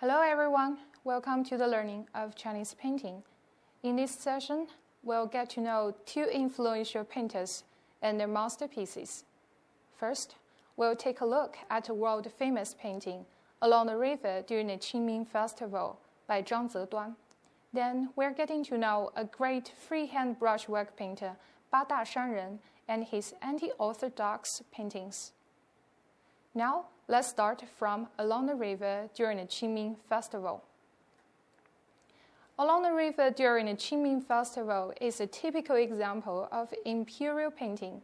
Hello everyone, welcome to the learning of Chinese painting. In this session, we'll get to know two influential painters and their masterpieces. First, we'll take a look at a world-famous painting along the river during the Qingming Festival by Zhang Zeduan. Then, we're getting to know a great freehand brushwork painter, Ba Da Shan Ren, and his anti-orthodox paintings. Now, let's start from along the river during the Qingming Festival. Along the river during the Qingming Festival is a typical example of imperial painting.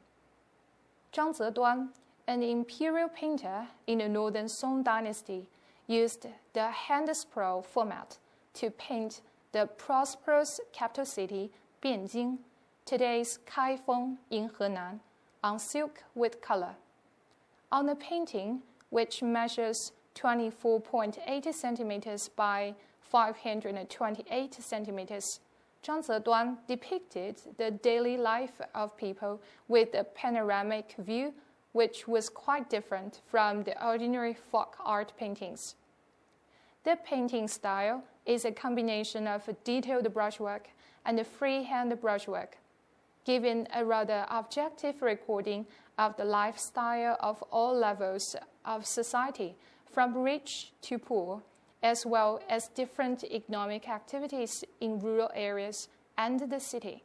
Zhang Zeduan, an imperial painter in the northern Song dynasty, used the hand scroll format to paint the prosperous capital city Bianjing, today's Kaifeng in Henan, on silk with color. On the painting, which measures 24.8 centimeters by 528 centimeters, Zhang Zeduan depicted the daily life of people with a panoramic view, which was quite different from the ordinary folk art paintings. The painting style is a combination of detailed brushwork and freehand brushwork, giving a rather objective recording of the lifestyle of all levels of society, from rich to poor, as well as different economic activities in rural areas and the city.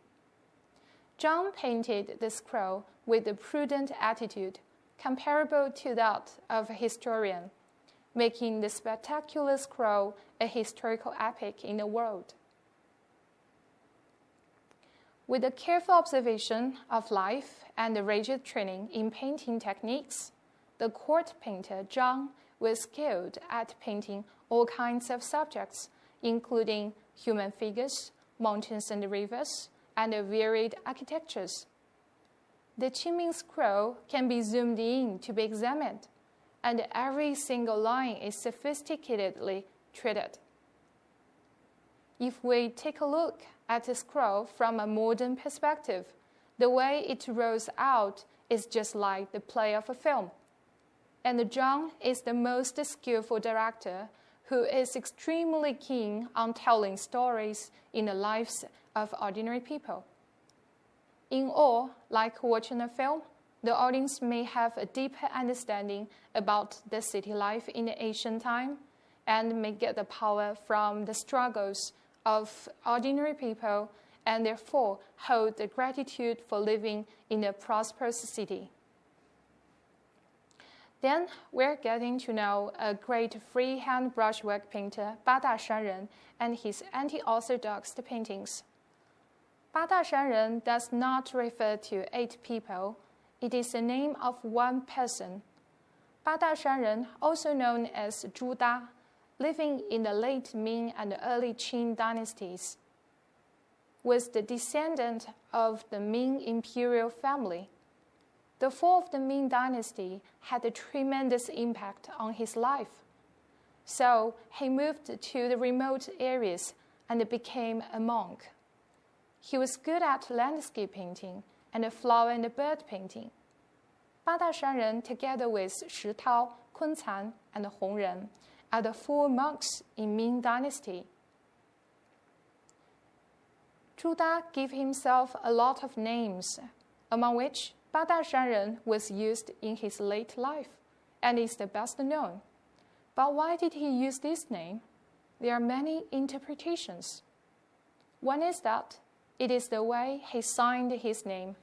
Zhang painted the scroll with a prudent attitude, comparable to that of a historian, making the spectacular scroll a historical epic in the world. With a careful observation of life and a rigid training in painting techniques, the court painter Zhang was skilled at painting all kinds of subjects, including human figures, mountains and rivers, and varied architectures. The Qingming scroll can be zoomed in to be examined, and every single line is sophisticatedly treated. If we take a look at the scroll from a modern perspective, the way it rolls out is just like the play of a film. And Zhang is the most skillful director who is extremely keen on telling stories in the lives of ordinary people. In all, like watching a film, the audience may have a deeper understanding about the city life in the ancient time and may get the power from the struggles of ordinary people and therefore hold the gratitude for living in a prosperous city. Then we're getting to know a great freehand brushwork painter, Ba Da Shan Ren, and his anti-orthodox paintings. Ba Da Shan Ren does not refer to 8 people. It is the name of one person. Ba Da Shan Ren, also known as Zhu Da, living in the late Ming and early Qing dynasties, was the descendant of the Ming imperial family. The fall of the Ming dynasty had a tremendous impact on his life. So he moved to the remote areas and became a monk. He was good at landscape painting and flower and bird painting. Ba Da Shan Ren, together with Shi Tao, Kun Can, and Hong Ren, are the 4 monks in Ming dynasty. Zhu Da gave himself a lot of names, among which Ba Da Shan Ren was used in his late life and is the best known. But why did he use this name? There are many interpretations. One is that it is the way he signed his name.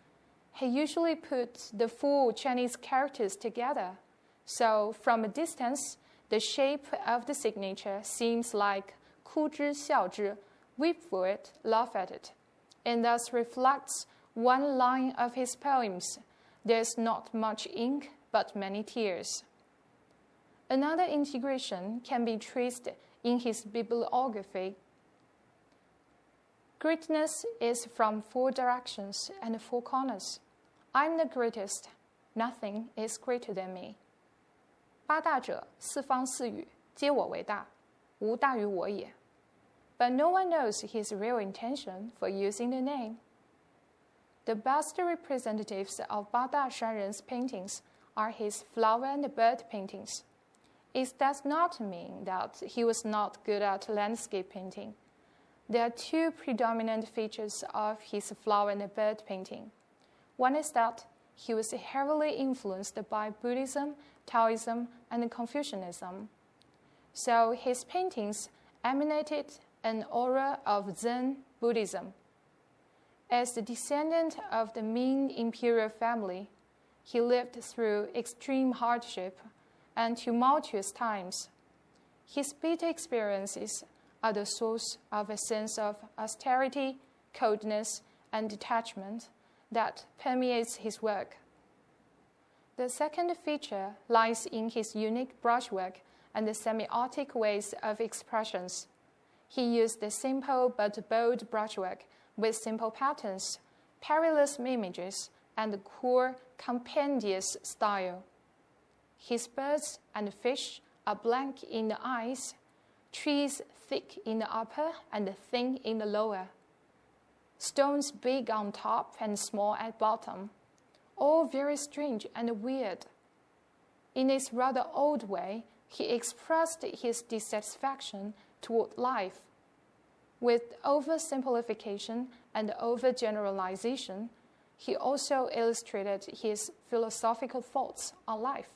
He usually put the 4 Chinese characters together, so from a distance, the shape of the signature seems like 哭之笑之, weep for it, laugh at it, and thus reflects one line of his poems. There's not much ink, but many tears. Another integration can be traced in his bibliography. Greatness is from 4 directions and 4 corners. I'm the greatest. Nothing is greater than me. 八大者，四方四隅，皆我为大，无大于我也。But no one knows his real intention for using the name. The best representatives of Ba Da Shan Ren's paintings are his flower and bird paintings. it does not mean that he was not good at landscape painting. There are two predominant features of his flower and bird painting. One is that he was heavily influenced by Buddhism, Daoism, and Confucianism. So his paintings emanated an aura of Zen Buddhism. As the descendant of the Ming imperial family, he lived through extreme hardship and tumultuous times. His bitter experiences are the source of a sense of austerity, coldness, and detachment that permeates his work. The second feature lies in his unique brushwork and the semiotic ways of expressions. He used the simple but bold brushwork with simple patterns, perilous images, and cool, compendious style. His birds and fish are blank in the eyes, trees thick in the upper and thin in the lower, stones big on top and small at bottom, all very strange and weird. In this rather odd way, he expressed his dissatisfaction toward life. With oversimplification and overgeneralization, he also illustrated his philosophical thoughts on life.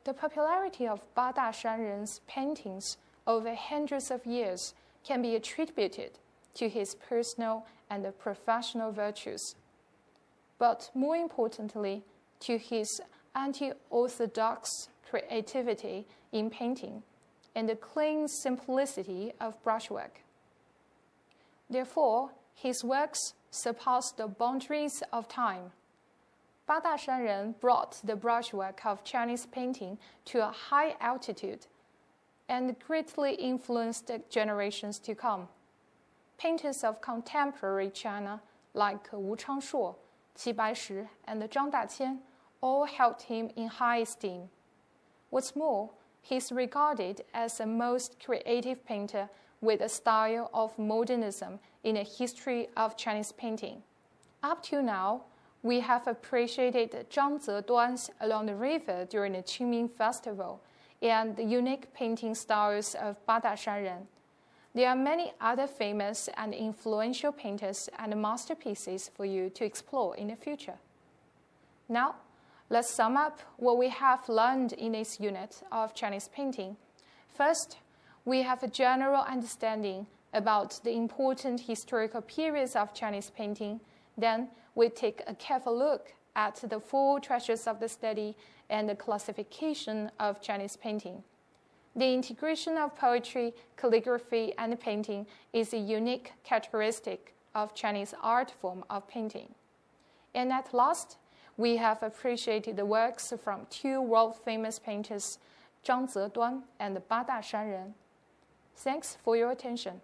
The popularity of Ba Da Shan Ren's paintings over hundreds of years can be attributed to his personal and professional virtues, but more importantly, to his anti-orthodox creativity in painting and the clean simplicity of brushwork. Therefore, his works surpass the boundaries of time. Ba Da Shan Ren brought the brushwork of Chinese painting to a high altitude and greatly influenced the generations to come. Painters of contemporary China like Wu Changshuo, Qi Baishi, and Zhang Daqian all held him in high esteem. What's more, he is regarded as the most creative painter with a style of modernism in the history of Chinese painting. Up to now, we have appreciated Zhang Zeduan's Along the River during the Qingming Festival and the unique painting styles of Ba Da Shan Ren. There are many other famous and influential painters and masterpieces for you to explore in the future. Now, let's sum up what we have learned in this unit of Chinese painting. First, we have a general understanding about the important historical periods of Chinese painting. Then, we take a careful look at the four treasures of the study and the classification of Chinese painting. The integration of poetry, calligraphy, and painting is a unique characteristic of Chinese art form of painting. And at last, we have appreciated the works from two world-famous painters, Zhang Zeduan and Ba Da Shan Ren. Thanks for your attention.